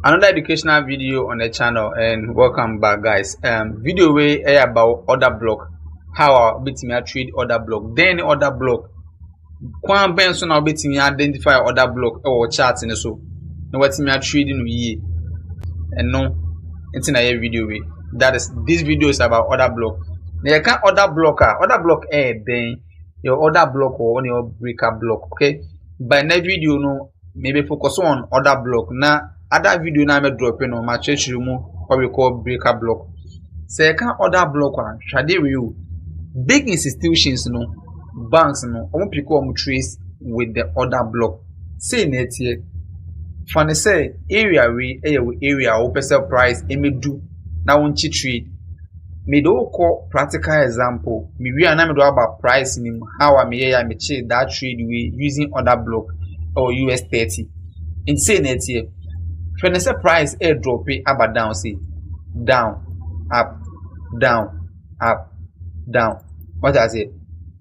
Another educational video on the channel, and welcome back, guys. Video way about order block, how I bit me trade order block, then order block. Kwan ben so na bit me identify order block or chart in so. No what me trading we and no it's in a video way. That is, this video is about order block. Now you can order block then your order block or on your breaker block, okay? But in that video, no, maybe focus on order block. Now other video na me drop in on my church room what we call breaker block. So you can order block one. Shade you big institutions, no, banks, no, pick up trace with the order block. Say net here. Funny say area we area or percent price me do now on trade. Me do call practical example. Me we na me do about pricing him how I me trade that trade we using order block or US 30. In say net here. When I say price drop it up down, see down, up, down, up, down. What I say?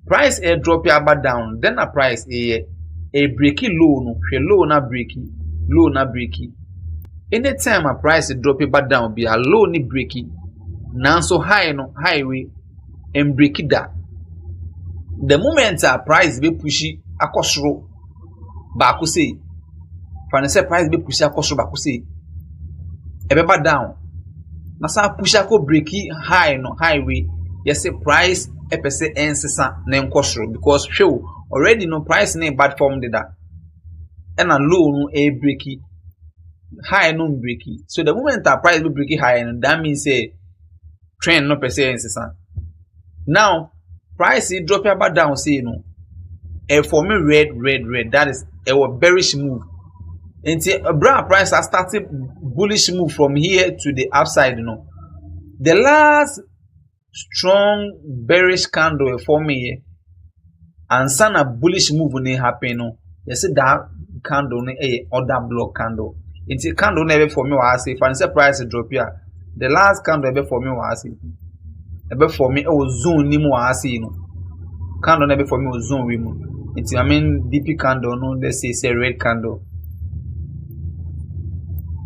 Price drop it up down, then a price a breaky low no, low na breaky, low na breaky. Anytime a price drop it back down, be a low ni breaky. Now so high no highway and breaky that. The moment a price be pushy across row, back say. Financial price be push akọ so ba ko say e be ba down na sa push akọ breaky high no highway yes say price e pese ensesa na enko so because show already no price na bad form de that and a low no e breaky high no breaky. So the moment that price be breaky high and that means say trend no pese ensesa. Now price e drop about down say no e for me red that is a bearish move. Until a brown price has started bullish move from here to the upside, you know. The last strong bearish candle for me and some a bullish move when it happen, no. You see that candle a order block candle. It's a candle never for me was say financial price drop here. The last candle ever for me was say ever for me zone ni mo was say, you know. Candle never for me was zone we mo. It's I mean DP candle, no, let's say it's a red candle.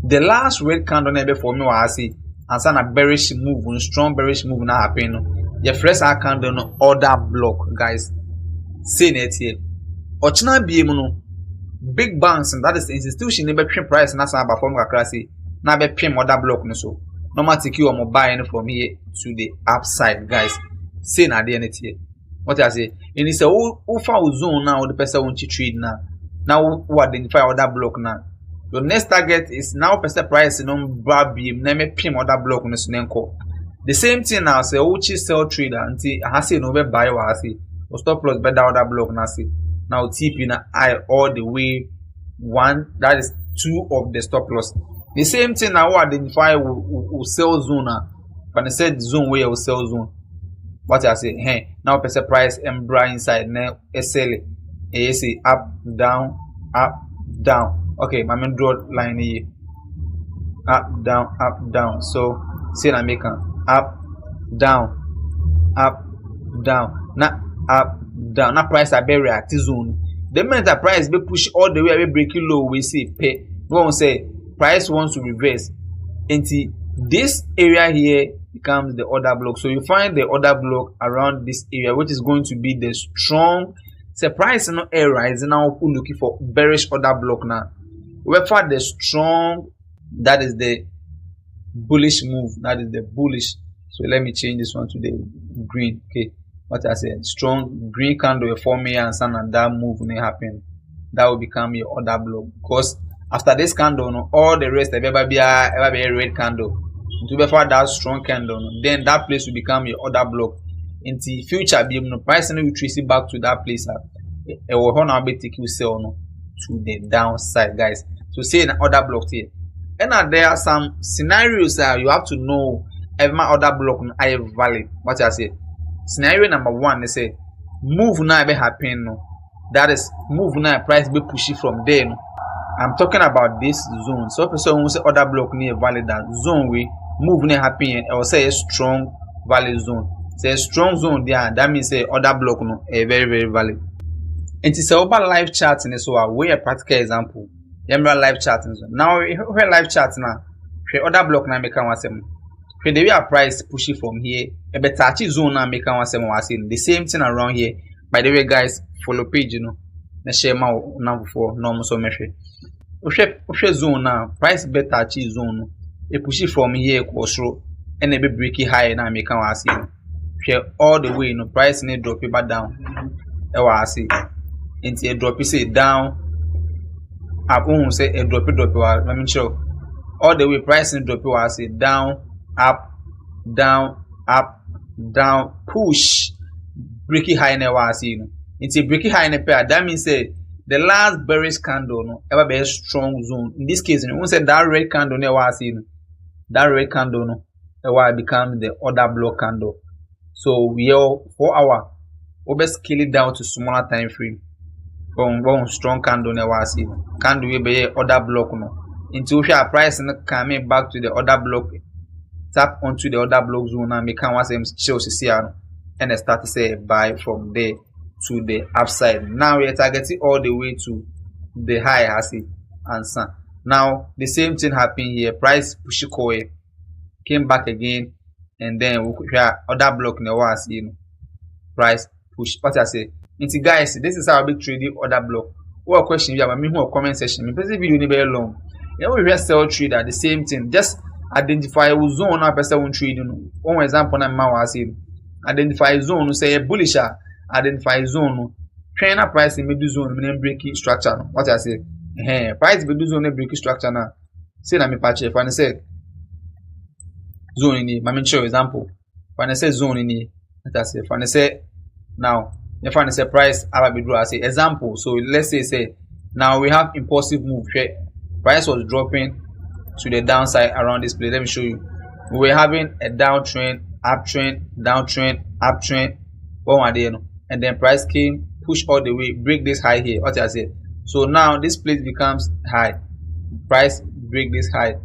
The last red candle never for me was see and some a bearish move, strong bearish move na happen. Your first candle no order block, guys. Say it here. Ochina be no big banks and that is the institution never pay price na some perform kakra say na be pay order block no so. No matter you am buying from here to the upside, guys. Say na there net here. What I say? And it's a who zone now the person want to trade now. Now who identify order block now. Your next target is now percent price no bra beam na me pim order block no sunenko. The same thing now say uchi sell trader until I say no be buy wa say o stop loss better order block na say now TP na I all the way one, that is two of the stop loss. The same thing now identify will sell zone na when I said zone where will sell zone. What I say hey now percent price and bra inside na sell it say up down up down. Okay, my main draw line here. Up, down. So, say I make up, down. Now, up, down. Now, price I be reactive zone. The moment the price be push all the way, I be breaking low. We see pay. We won't say price wants to reverse. Until this area here becomes the order block. So, you find the order block around this area, which is going to be the strong. Say price no air rise now. Looking for bearish order block now. Wherefore the strong, that is the bullish move, that is the bullish. So let me change this one to the green. Okay, what I said, strong green candle for me and some and that move may happen. That will become your order block because after this candle, no, all the rest ever be a red candle. To before that strong candle, no, then that place will become your order block. Into future, be no price and we trace it back to that place. It will honor be take you sell no to the downside, guys. So say an order block here. And there are some scenarios that you have to know if my order block I valid. What I say? Scenario number one, they say move now be happen. No. That is move now price be pushy from there. No. I'm talking about this zone. So person will say order block near valid that zone we move now happen. I will say a strong valid zone. Say a strong zone there. That means say order block no a very valid. And it's about live chart in so a way a practical example. Yemra live chat nso. Now we live chat na. Hwe order block na make one asem. Hwe the way our price push it from here, e be touch zone na make one asem was in. The same thing around here. By the way guys, follow page na share ma na before no so mehwe. Hwe zone na price be touch zone e push it from here ko soro and e be break it high na make one asem. Hwe all the way price need drop it back down. E wa asem. Into a drop say down up say a drop let me show all the way price and drop was say down up down push breaking high in was into breaking high in a pair. That means say the last bearish candle no ever be a strong zone. In this case, we say that red candle ne was that red candle no it become the other block candle. So we are 4 hour over scale it down to smaller time frame. One strong candle ne was candle we be other block no until we are price coming back to the other block, tap onto the other block zone and make one same shows here and start to say buy from there to the upside. Now we are targeting all the way to the high as it answer. Now the same thing happened here. Price push came back again and then we have other block ne was price push. What I say? Guys, this is how I be trading other block. What question you have? Me who comment section. Me person video ni very long. You know we sell trader the same thing. Just identify a zone na person won trading. One example na ma was saying. Identify zone say bullish. Identify zone. Trainer price me do zone me breaking structure. What I say? Price be do zone breaking structure na. Say na me patch if I say zone ni. Ma me show example. If I say zone ni. What I say? If I say now. If I say price, I will draw as an example. So let's say now we have impulsive move. Price was dropping to the downside around this place. Let me show you. We were having a downtrend, uptrend, downtrend, uptrend. One day, and then price came, push all the way, break this high here. What I said. So now this place becomes high. Price break this high,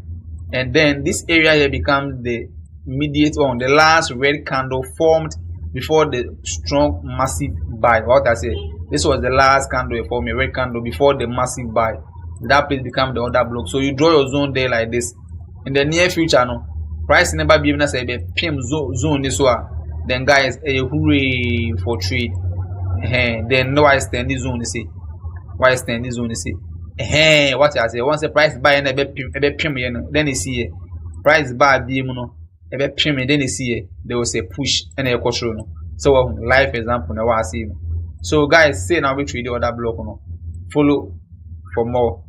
and then this area here becomes the immediate one. The last red candle formed before the strong massive buy. What I say, this was the last candle for me, red candle before the massive buy. That place become the other block. So you draw your zone there like this. In the near future, no price never be even say be PM zone this one. Then guys, a hooray for trade. Then no I stand this zone. You see, why stand this zone? You see, what I say. Once the price buy and a be PM, then you see price buy be ebe pim then you see they will say push and a control no. So live example na what I see. So guys, say now we trade the other block no. Follow for more.